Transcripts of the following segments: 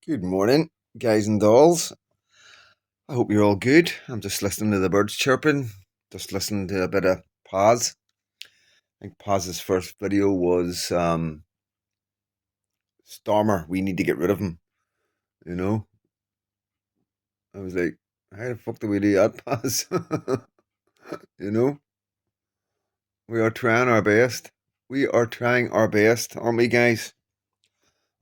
Good morning, guys and dolls. I hope you're all good. I'm just listening to the birds chirping, just listening to a bit of Paz. I think Paz's first video was Stormer. We need to get rid of him. You know, I was like, how the fuck do we do that, Paz? you know, we are trying our best. We are trying our best, aren't we, guys?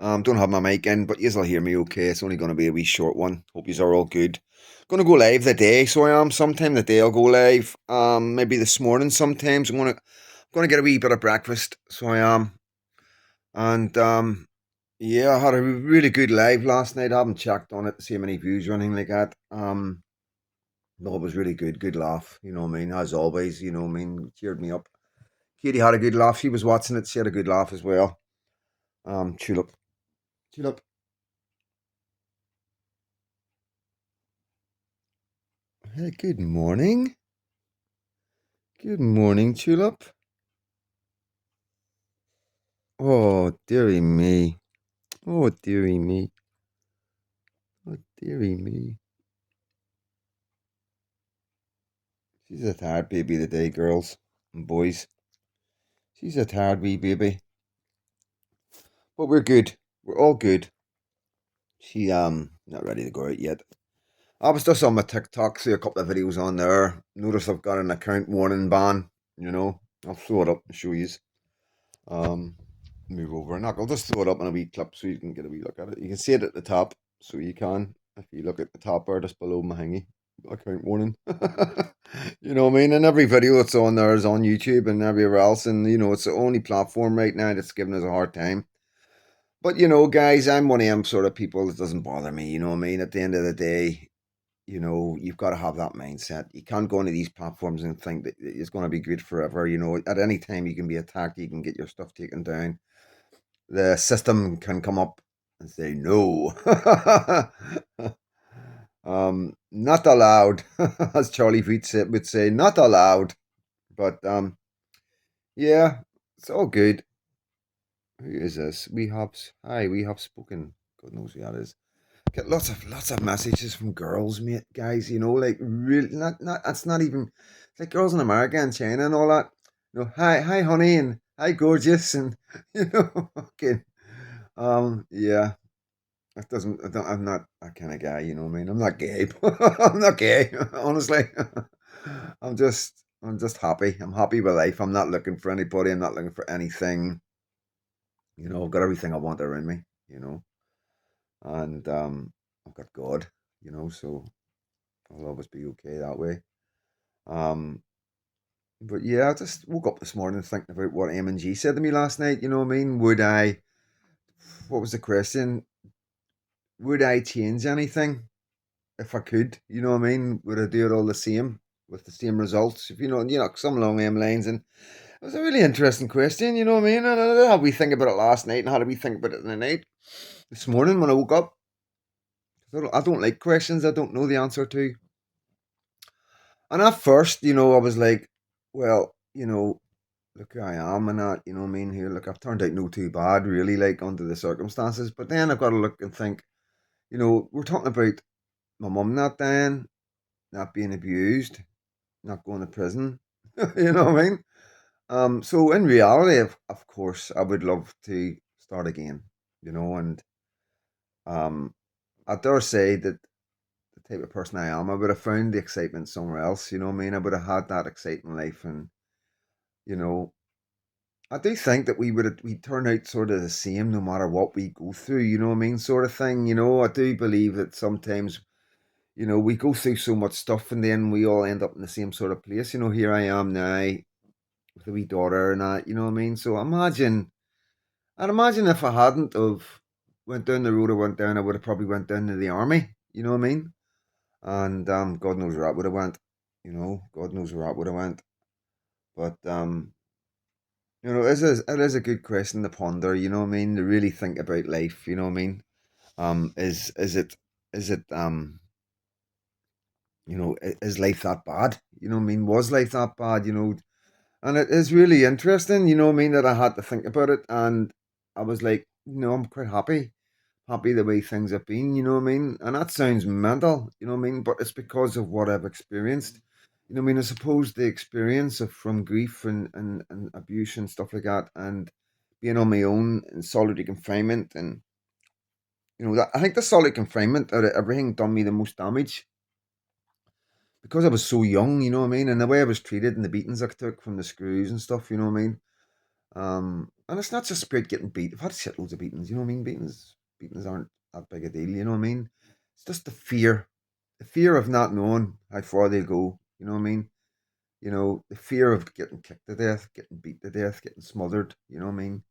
Don't have my mic in, but you'll hear me okay. It's only going to be a wee short one. Hope yous are all good. Going to go live the day, so I am. Sometime the day I'll go live. Maybe this morning. Sometimes I'm gonna get a wee bit of breakfast, so I am. And yeah, I had a really good live last night. I haven't checked on it to see how many views or anything like that. No, it was really good. Good laugh. You know what I mean? As always, you know what I mean? Cheered me up. Katie had a good laugh. She was watching it. She had a good laugh as well. Tulip. Tulip. Hey, good morning. Good morning, Tulip. Oh, dearie me. Oh, dearie me. Oh, dearie me. She's a tired baby today, girls and boys. She's a tired wee baby. But we're good. We're all good. She not ready to go out yet. I was just on my TikTok, see a couple of videos on there. Notice I've got an account warning ban, you know. I'll throw it up and show you. Um Move over and I'll just throw it up in a wee clip so you can get a wee look at it. You can see it at the top, so you can. If you look at the top bar just below my hingy. Account warning. you know what I mean? And every video that's on there is on YouTube and everywhere else. And, you know, it's the only platform right now that's giving us a hard time. But, you know, guys, I'm one of them sort of people that doesn't bother me. You know what I mean? At the end of the day, you know, you've got to have that mindset. You can't go into these platforms and think that it's going to be good forever. You know, at any time you can be attacked, you can get your stuff taken down. The system can come up and say, no. Not allowed, as Charlie Feet would say, not allowed. But yeah, it's all good. Who is this? We have spoken. God knows who that is. Get lots of messages from girls, mate, guys. You know, like really, not. That's not even. It's like girls in America and China and all that. You know, hi, honey, and hi, gorgeous, and you know, okay. Yeah. That doesn't. I'm not that kind of guy. You know what I mean? I'm not gay. I'm not gay. Honestly, I'm just happy. I'm happy with life. I'm not looking for anybody. I'm not looking for anything. You know, I've got everything I want around me. You know, and I've got God. You know, so I'll always be okay that way. Um, but yeah, I just woke up this morning thinking about what M&G said to me last night. You know what I mean? Would I? What was the question? Would I change anything if I could? You know what I mean? Would I do it all the same with the same results? If some along them lines. And it was a really interesting question. You know what I mean? And I don't know how we think about it last night, and how did we think about it in the night this morning when I woke up. I don't like questions I don't know the answer to. And at first, I was like, well, look who I am and that, you know what I mean? Here, look, I've turned out no too bad, really, like, under the circumstances. But then I've got to look and think, we're talking about my mum not dying, not being abused, not going to prison. you know what I mean? So in reality, of course, I would love to start again, and um, I dare say that the type of person I am, I would have found the excitement somewhere else, you know what I mean? I would have had that exciting life, and you know, I do think that we turn out sort of the same no matter what we go through, you know what I mean, sort of thing. I do believe that sometimes, we go through so much stuff and then we all end up in the same sort of place. Here I am now with a wee daughter and that, you know what I mean? So I'd imagine if I hadn't of went down the road I went down, I would have probably went down to the army, you know what I mean? And God knows where I would have went, God knows where I would have went. But it is a good question to ponder, you know what I mean? To really think about life, you know what I mean? Is it is life that bad? You know what I mean? Was life that bad? And it is really interesting, you know what I mean, that I had to think about it, and I was like, I'm quite happy. happy the way things have been, you know what I mean? And that sounds mental, you know what I mean? But it's because of what I've experienced. You know what I mean? I suppose the experience of from grief and abuse and stuff like that and being on my own in solitary confinement and I think the solitary confinement out of everything done me the most damage because I was so young, you know what I mean? And the way I was treated and the beatings I took from the screws and stuff, you know what I mean? And it's not just about getting beat. I've had shitloads of beatings, you know what I mean? Beatings aren't that big a deal, you know what I mean? It's just the fear of not knowing how far they go, you know what I mean? The fear of getting kicked to death, getting beat to death, getting smothered, you know what I mean?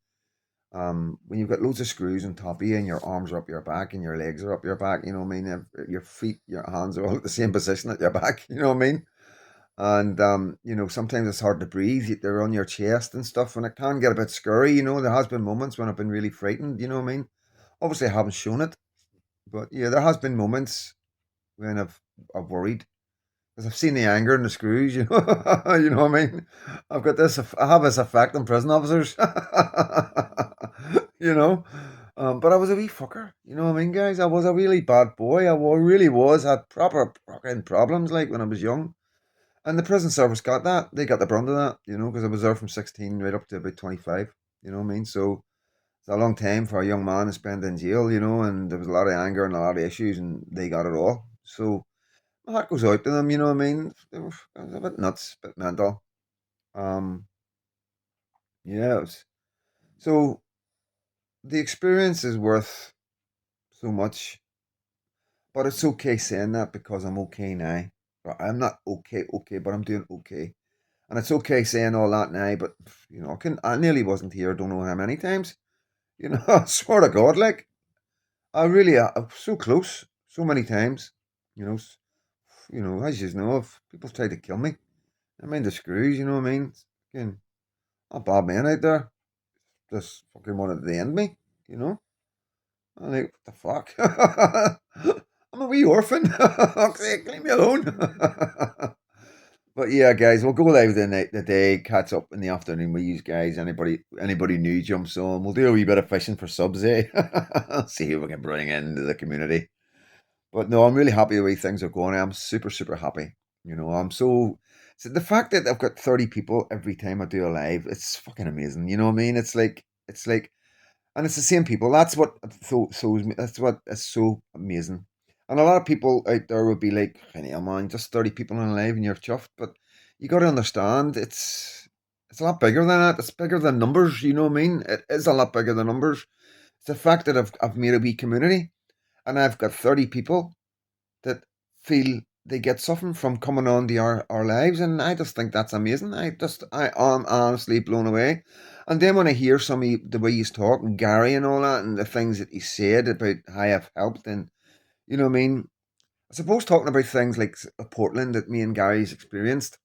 When you've got loads of screws on top of you and your arms are up your back and your legs are up your back, you know what I mean? Your feet, your hands are all at the same position at your back, you know what I mean? And sometimes it's hard to breathe. They're on your chest and stuff, and it can get a bit scary. There has been moments when I've been really frightened. You know what I mean? Obviously, I haven't shown it, but yeah, there has been moments when I've worried because I've seen the anger in the screws. You know, you know what I mean? I have this effect on prison officers. you know, but I was a wee fucker. You know what I mean, guys? I was a really bad boy. Really was. Had proper fucking problems like when I was young. And the prison service got that. They got the brunt of that, because I was there from 16 right up to about 25. You know what I mean? So it's a long time for a young man to spend in jail, and there was a lot of anger and a lot of issues, and they got it all. So my heart goes out to them, you know what I mean? It was a bit nuts, a bit mental. Um, yeah. So the experience is worth so much, but it's okay saying that because I'm okay now. I'm not okay, but I'm doing okay. And it's okay saying all that now, but I nearly wasn't here. Don't know how many times. I swear to God, like I really, I'm so close, so many times. You know, as you know, if people tried to kill me, I mean the screws. You know what I mean? Fucking a bad man out there, just fucking wanted to end me. You know, I'm like, what the fuck? I'm a wee orphan. Leave me alone. But yeah, guys, we'll go live the day, catch up in the afternoon with you guys. Anybody new jumps on. We'll do a wee bit of fishing for subs, eh? See who we can bring into the community. But no, I'm really happy the way things are going. I'm super, super happy. So the fact that I've got 30 people every time I do a live, it's fucking amazing. You know what I mean? It's like and it's the same people. That's what is so amazing. And a lot of people out there would be like, "Hey, man, just 30 people on live and you're chuffed." But you got to understand, it's a lot bigger than that. It's bigger than numbers. You know what I mean? It is a lot bigger than numbers. It's the fact that I've made a wee community, and I've got 30 people that feel they get something from coming on to our lives, and I just think that's amazing. I am honestly blown away. And then when I hear the way he's talking, Gary and all that, and the things that he said about how I've helped, and you know what I mean. I suppose talking about things like Portland that me and Gary's experienced,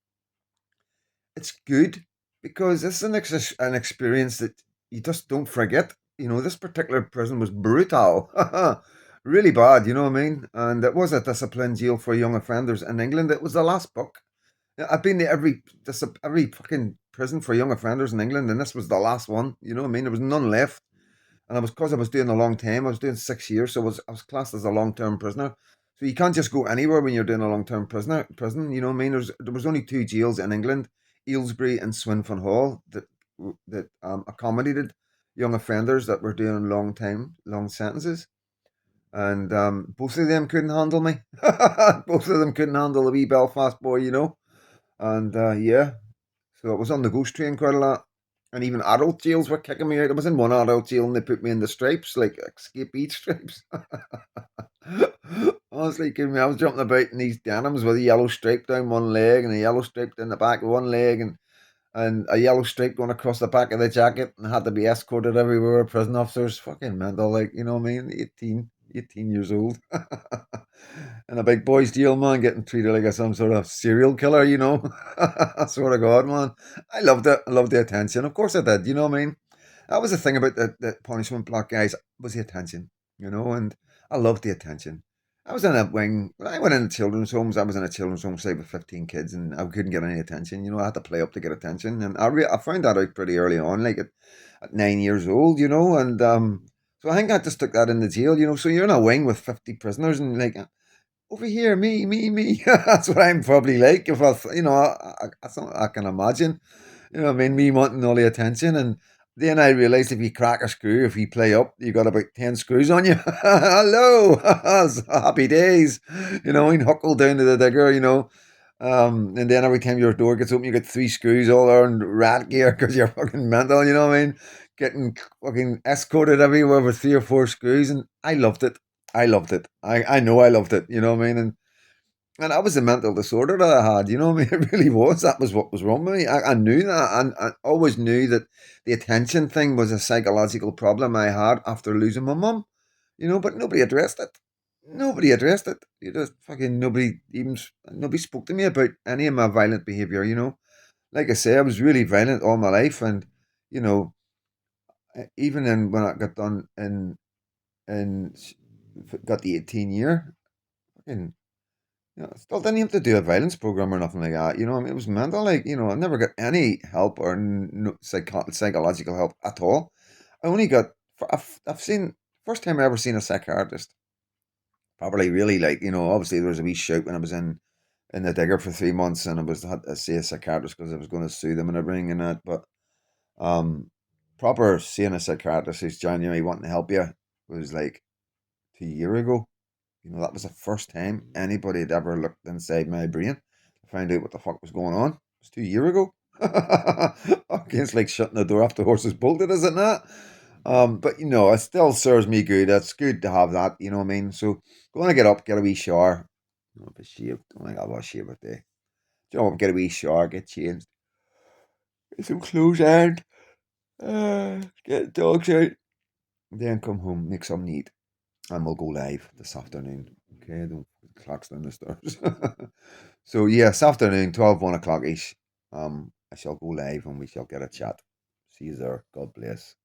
it's good because this is an experience that you just don't forget. This particular prison was brutal, really bad. You know what I mean? And it was a discipline jail for young offenders in England. It was the last book. Yeah, I've been to every fucking prison for young offenders in England, and this was the last one. You know what I mean? There was none left, and it was because I was doing a long time. I was doing 6 years, so I was classed as a long term prisoner. So you can't just go anywhere when you're doing a long term prison. You know what I mean? There was only two jails in England, Aylesbury and Swinfen Hall, that accommodated young offenders that were doing long sentences, and both of them couldn't handle me. Both of them couldn't handle the wee Belfast boy, and yeah, so I was on the ghost train quite a lot. And even adult jails were kicking me out. I was in one adult jail and they put me in the stripes, like escape beach stripes. Honestly, kidding me, I was jumping about in these denims with a yellow stripe down one leg and a yellow stripe down the back of one leg and a yellow stripe going across the back of the jacket and had to be escorted everywhere. Prison officers, fucking mental, like, you know what I mean? 18 years old. And a big boys deal, man, getting treated like some sort of serial killer, I swear to God, man. I loved it. I loved the attention. Of course I did, you know what I mean? That was the thing about the punishment block, guys, was the attention, and I loved the attention. I was in a wing, when I went into children's homes, I was in a children's home, say, with 15 kids, and I couldn't get any attention. I had to play up to get attention. And I found that out pretty early on, like at 9 years old, and So I think I just took that in the jail, So you're in a wing with 50 prisoners and like, over here, me. That's what I'm probably like. If that's not what I can imagine. Me wanting all the attention. And then I realised if you crack a screw, if you play up, you got about 10 screws on you. Hello, happy days. And huckle down to the digger. And then every time your door gets open, you get three screws all around rat gear because you're fucking mental, you know what I mean? Getting fucking escorted everywhere with three or four screws. And I loved it. I loved it. I know I loved it, you know what I mean? And that was the mental disorder that I had, you know what I mean? It really was. That was what was wrong with me. I knew that. And I always knew that the attention thing was a psychological problem I had after losing my mum, but nobody addressed it. Nobody addressed it. You just fucking nobody spoke to me about any of my violent behaviour. Like I say, I was really violent all my life, and you know, even when I got done in got the 18 year, fucking, still didn't have to do a violence program or nothing like that. I mean, it was mental. Like, I never got any help or no psychological help at all. I only got, I've seen, first time I ever seen a psychiatrist. Probably really like, obviously there was a wee shout when I was in the digger for 3 months and had to see a psychiatrist because I was going to sue them and everything and that. But um, proper seeing a psychiatrist who's genuinely wanting to help you was like 2 years ago. That was the first time anybody had ever looked inside my brain to find out what the fuck was going on. It was 2 years ago. Okay, it's like shutting the door after the horse is bolted, is it not? But it still serves me good. It's good to have that, you know what I mean? So go on and get up, get a wee shower. Be shaved. Don't think I'll wash shave a day. Jump up, get a wee shower, get changed, get some clothes on, get the dogs out, then come home, make some neat, and we'll go live this afternoon. Okay, don't clocks down the stairs. So yeah, this afternoon, 1 o'clock ish. I shall go live and we shall get a chat. See you there. God bless.